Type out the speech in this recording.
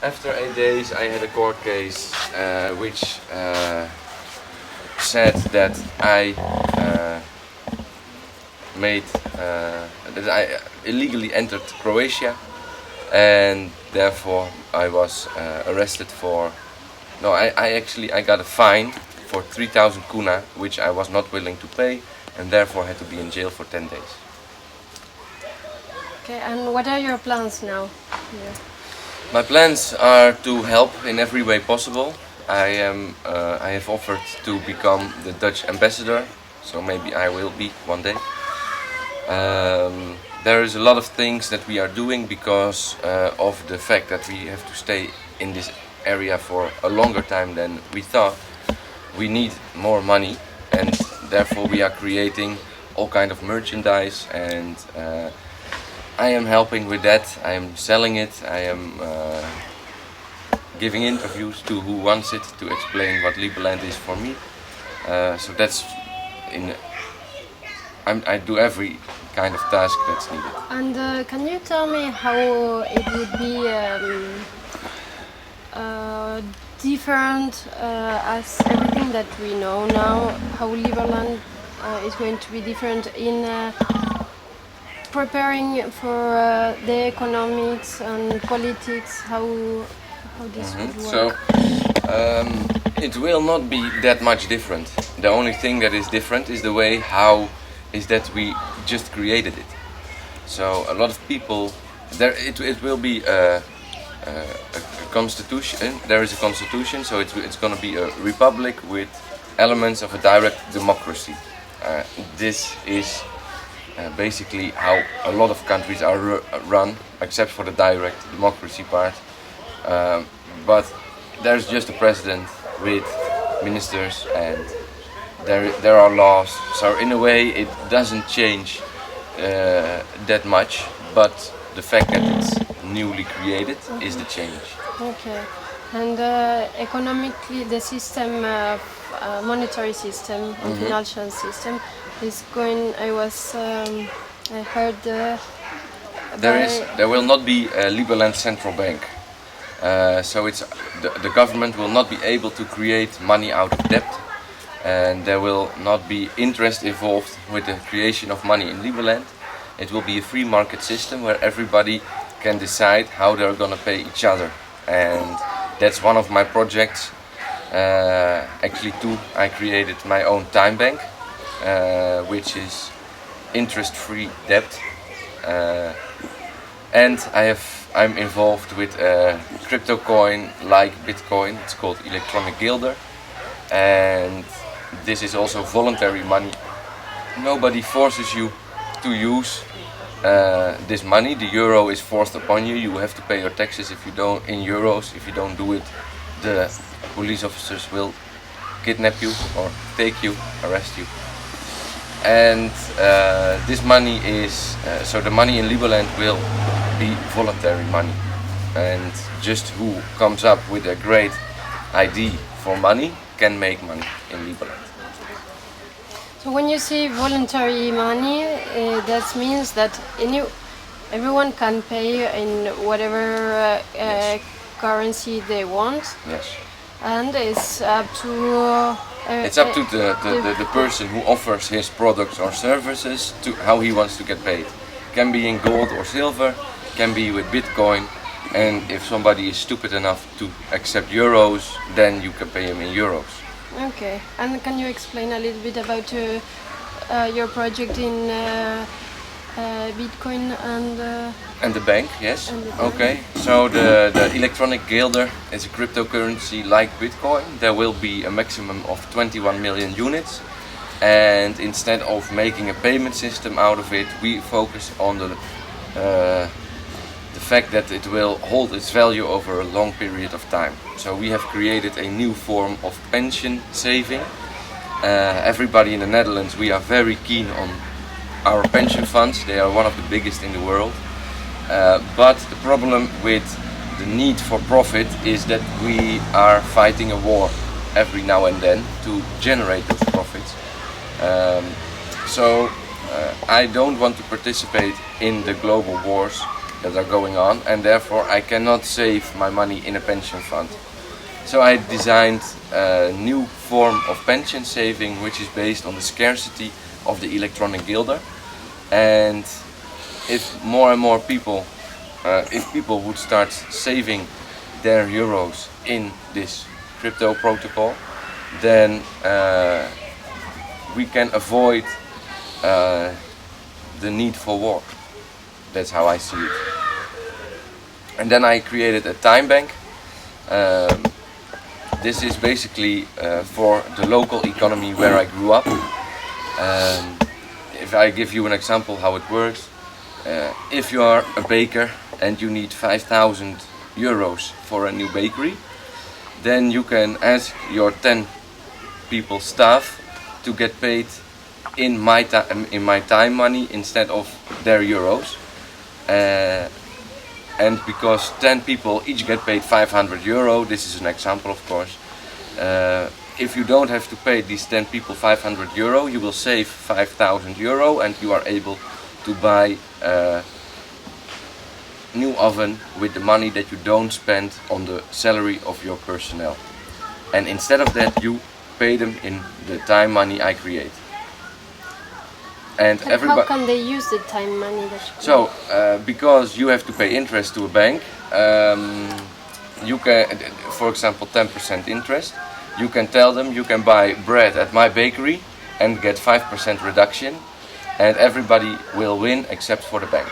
after 8 days, I had a court case which said that I that I illegally entered Croatia, and therefore I was arrested for. No, I got a fine for 3,000 kuna, which I was not willing to pay, and therefore had to be in jail for 10 days. Okay, and what are your plans now? My plans are to help in every way possible. I have offered to become the Dutch ambassador, so maybe I will be one day. There is a lot of things that we are doing because of the fact that we have to stay in this area for a longer time than we thought. We need more money, and therefore we are creating all kind of merchandise, and I am helping with that. I am selling it. I am giving interviews to who wants it to explain what Liberland is for me. So that's I do every kind of task that's needed. And can you tell me how it would be different as everything that we know now? How Liberland is going to be different in preparing for the economics and politics? How this would work? So it will not be that much different. The only thing that is different is the way how is that we just created it. So a lot of people it will be a constitution. There is a constitution, so it's going to be a republic with elements of a direct democracy. This is basically how a lot of countries are run, except for the direct democracy part. But there's just a president with ministers, and there are laws. So in a way, it doesn't change that much. But the fact that it's newly created is the change. Okay, and economically, the system, monetary system, and financial system is going. I heard. There will not be a Liberland central bank. So the government will not be able to create money out of debt, and there will not be interest involved with the creation of money in Liberland. It will be a free market system where everybody can decide how they're gonna pay each other, and that's one of my projects. Actually two. I created my own time bank, which is interest-free debt, and I'm involved with a crypto coin like Bitcoin. It's called electronic guilder, and this is also voluntary money. Nobody forces you to use this money. The euro is forced upon you. You have to pay your taxes if you don't in euros. If you don't do it, the police officers will kidnap you or take you, arrest you. And this money is so the money in Liberland will be voluntary money, and just who comes up with a great idea for money can make money in Liberland. So when you say voluntary money, that means that everyone can pay in whatever Yes. currency they want, Yes. and it's up to. It's up to the person who offers his products or services to how he wants to get paid. Can be in gold or silver, can be with Bitcoin, and if somebody is stupid enough to accept euros, then you can pay him in euros. Okay, and can you explain a little bit about your project in Bitcoin And the bank, yes. And the bank. Okay, so the electronic guilder is a cryptocurrency like Bitcoin. There will be a maximum of 21 million units, and instead of making a payment system out of it, we focus on the fact that it will hold its value over a long period of time. So we have created a new form of pension saving. Everybody in the Netherlands, we are very keen on our pension funds. They are one of the biggest in the world. But the problem with the need for profit is that we are fighting a war every now and then to generate those profits. So I don't want to participate in the global wars that are going on, and therefore I cannot save my money in a pension fund. So I designed a new form of pension saving, which is based on the scarcity of the electronic guilder. And if more and more people, if people would start saving their euros in this crypto protocol, then we can avoid the need for war. That's how I see it. And then I created a time bank. This is basically for the local economy where I grew up. If I give you an example how it works, if you are a baker and you need 5,000 euros for a new bakery, then you can ask your 10 people staff to get paid in my time money instead of their euros. And because 10 people each get paid 500 euro, this is an example of course, if you don't have to pay these 10 people 500 euro, you will save 5,000 euro and you are able to buy a new oven with the money that you don't spend on the salary of your personnel. And instead of that, you pay them in the time money I create. And how can they use the time money that you So, because you have to pay interest to a bank, you can, for example, 10% interest, you can tell them you can buy bread at my bakery and get 5% reduction, and everybody will win except for the bank.